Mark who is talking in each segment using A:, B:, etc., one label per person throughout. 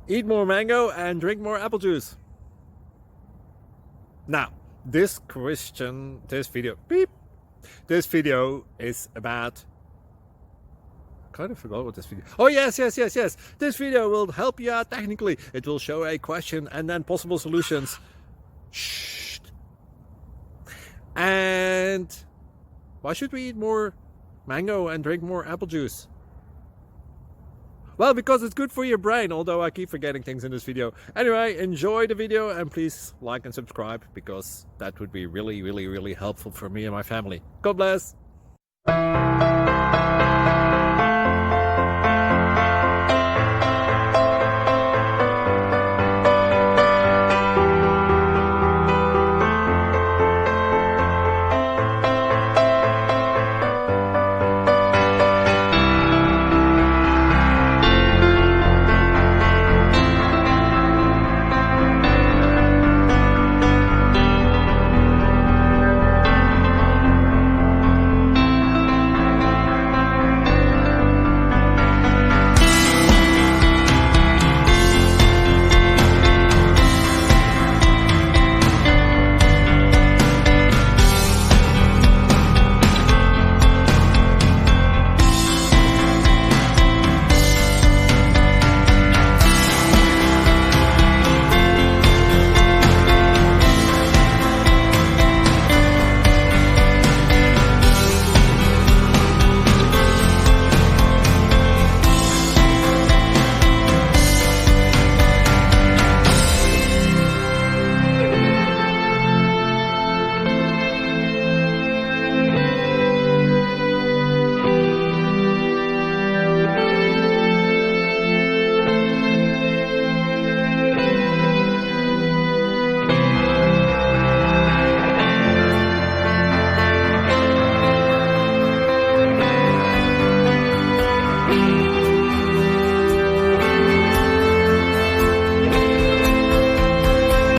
A: Eat more mango and drink more apple juice. Now, this video is about, I kind of forgot what this video. Oh, yes. This video will help you out technically. It will show a question and then possible solutions. Shh. And why should we eat more mango and drink more apple juice? Well, because it's good for your brain, although I keep forgetting things in this video. Anyway, enjoy the video and please like and subscribe, because that would be really helpful for me and my family. God bless!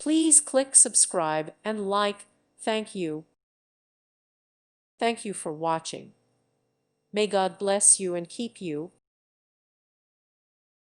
B: Please click subscribe and like. Thank you. Thank you for watching. May God bless you and keep you.